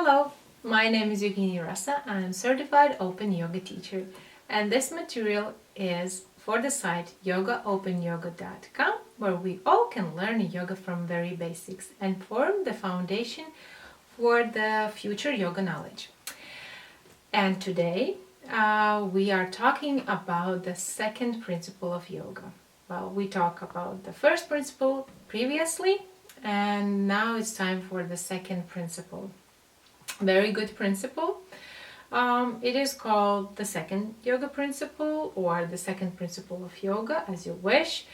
Hello, my name is Evgenia Rasa. I'm certified open yoga teacher, and this material is for the site yogaopenyoga.com, where we all can learn yoga from very basics and form the foundation for the future yoga knowledge. And today we are talking about the second principle of yoga. Well, we talked about the first principle previously, and now it's time for the second principle. Very good principle. It is called the second yoga principle or the second principle of yoga, as you wish.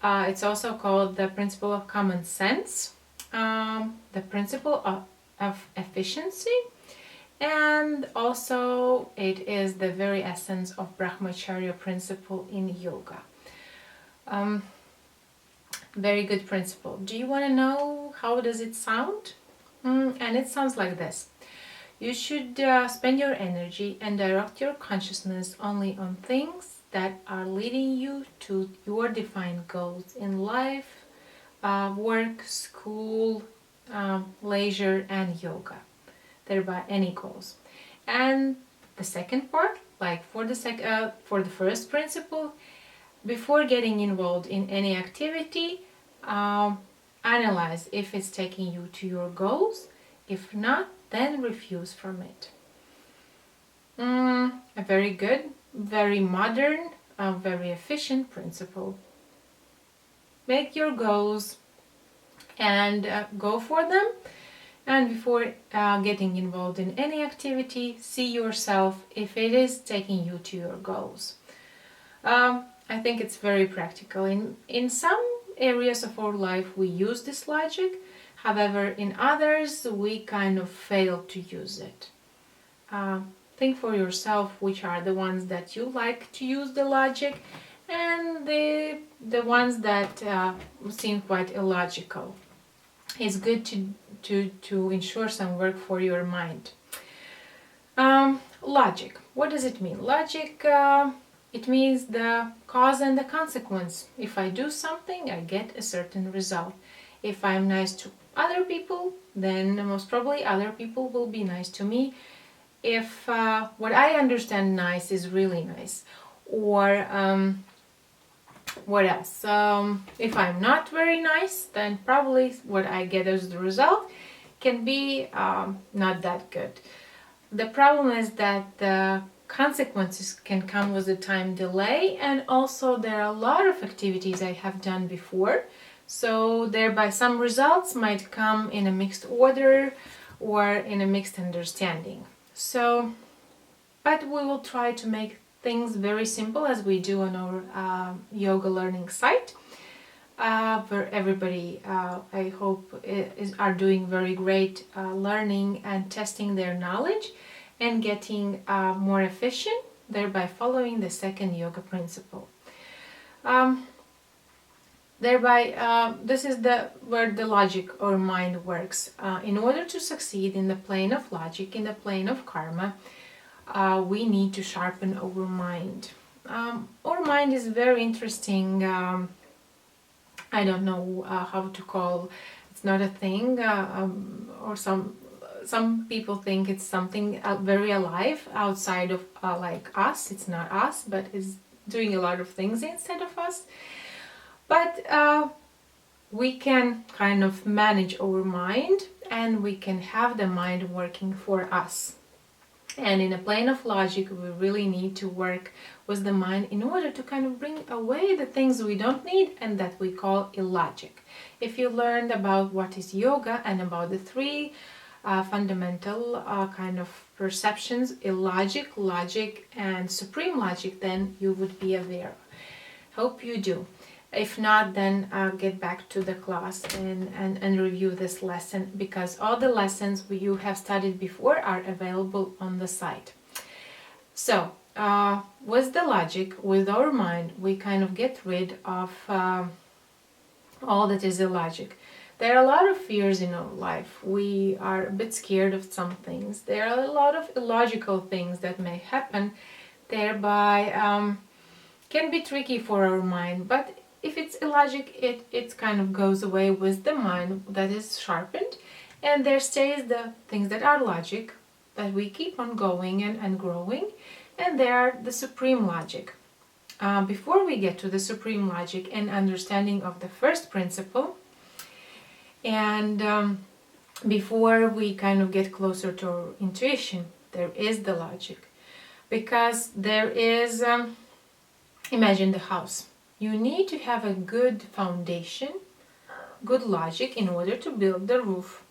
It's also called the principle of common sense, the principle of efficiency, and also it is the very essence of Brahmacharya principle in yoga. Very good principle. Do you want to know how does it sound? And it sounds like this. You should spend your energy and direct your consciousness only on things that are leading you to your defined goals in life, work, school, leisure, and yoga. Thereby, any goals. And the second part, like for the first principle, before getting involved in any activity, analyze if it's taking you to your goals. If not, then refuse from it. A very good, very modern, very efficient principle. Make your goals and go for them. And before getting involved in any activity, see yourself if it is taking you to your goals. I think it's very practical. In some areas of our life, we use this logic. However, in others, we kind of fail to use it. Think for yourself which are the ones that you like to use the logic and the ones that seem quite illogical. It's good to ensure some work for your mind. Logic. What does it mean? Logic, it means the cause and the consequence. If I do something, I get a certain result. If I'm nice to other people, then most probably other people will be nice to me. If what I understand nice is really nice. Or what else? If I'm not very nice, then probably what I get as the result can be not that good. The problem is that the consequences can come with a time delay, and also there are a lot of activities I have done before. So thereby some results might come in a mixed order or in a mixed understanding. So, but we will try to make things very simple as we do on our yoga learning site, where everybody, I hope, are doing very great learning and testing their knowledge and getting more efficient, thereby following the second yoga principle. This is where the logic or mind works. In order to succeed in the plane of logic, in the plane of karma, we need to sharpen our mind. Our mind is very interesting. I don't know how to call. It's not a thing, or some people think it's something very alive outside of like us. It's not us, but it's doing a lot of things instead of us. But we can kind of manage our mind, and we can have the mind working for us. And in a plane of logic, we really need to work with the mind in order to kind of bring away the things we don't need and that we call illogic. If you learned about what is yoga and about the three fundamental kind of perceptions, illogic, logic, and supreme logic, then you would be aware. Hope you do. If not, then get back to the class and review this lesson, because all the lessons you have studied before are available on the site. So, with the logic, with our mind, we kind of get rid of all that is illogic. There are a lot of fears in our life. We are a bit scared of some things. There are a lot of illogical things that may happen, thereby can be tricky for our mind, but if it's illogic, it kind of goes away with the mind that is sharpened, And there stays the things that are logic, that we keep on going and growing, and there are the supreme logic. Before we get to the supreme logic and understanding of the first principle, and before we kind of get closer to our intuition, there is the logic. Because there is, imagine the house. You need to have a good foundation, good logic in order to build the roof.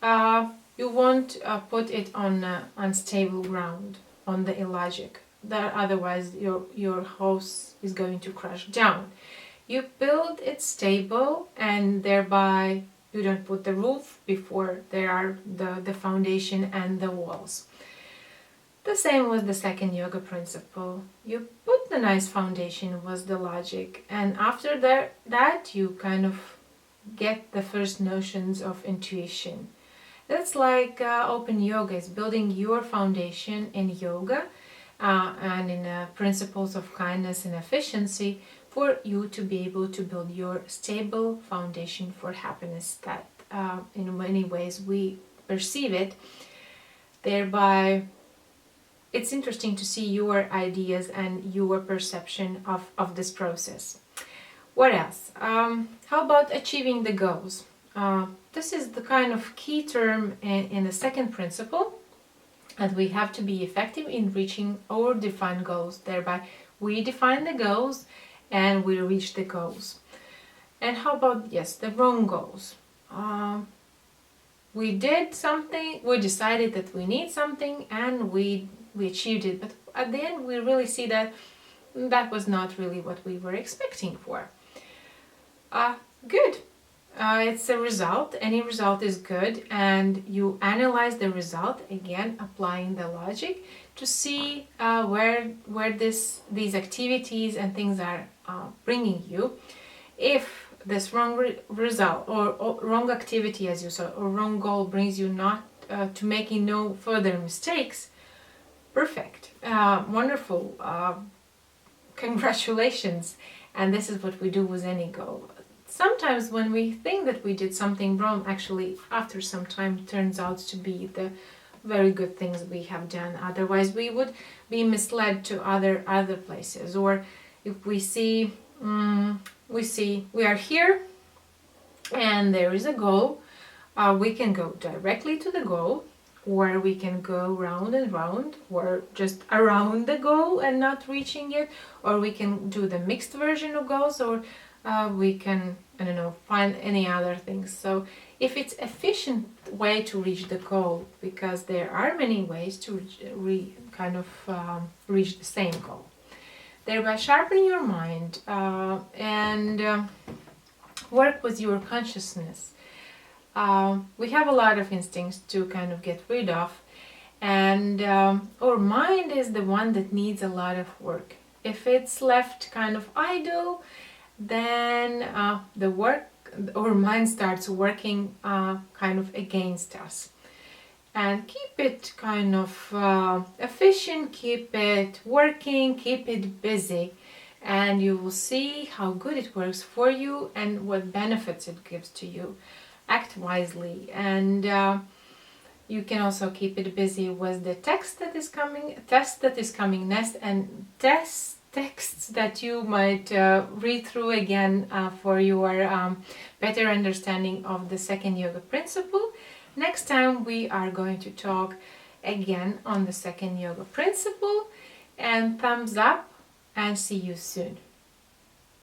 You won't put it on unstable ground, on the illogic. That otherwise your house is going to crash down. You build it stable, and thereby you don't put the roof before there are the foundation and the walls. The same was the second yoga principle. You put the nice foundation was the logic, and after that you kind of get the first notions of intuition. That's like open yoga is building your foundation in yoga and in principles of kindness and efficiency for you to be able to build your stable foundation for happiness that in many ways we perceive it. Thereby, it's interesting to see your ideas and your perception of this process. What else? How about achieving the goals? This is the kind of key term in the second principle, that we have to be effective in reaching our defined goals. Thereby, we define the goals and we reach the goals. And how about, yes, the wrong goals? We did something, we decided that we need something, and we achieved it. But at the end, we really see that that was not really what we were expecting for. Good. It's a result. Any result is good, and you analyze the result, again applying the logic to see where these activities and things are bringing you. If this wrong result or wrong activity, as you saw, or wrong goal brings you not to making no further mistakes, perfect, wonderful, congratulations. And this is what we do with any goal. Sometimes when we think that we did something wrong, actually after some time it turns out to be the very good things we have done. Otherwise we would be misled to other places. Or if we see we are here and there is a goal, we can go directly to the goal, or we can go round and round, or just around the goal and not reaching it, or we can do the mixed version of goals, or we can, I don't know, find any other things. So if it's efficient way to reach the goal, because there are many ways to reach the same goal. Thereby sharpen your mind and work with your consciousness. We have a lot of instincts to kind of get rid of, and our mind is the one that needs a lot of work. If it's left kind of idle, then our mind starts working kind of against us. And keep it kind of efficient, keep it working, keep it busy, and you will see how good it works for you and what benefits it gives to you. Act wisely, and you can also keep it busy with the test that is coming next, and texts that you might read through again for your better understanding of the second yoga principle. Next time we are going to talk again on the second yoga principle, and thumbs up and see you soon.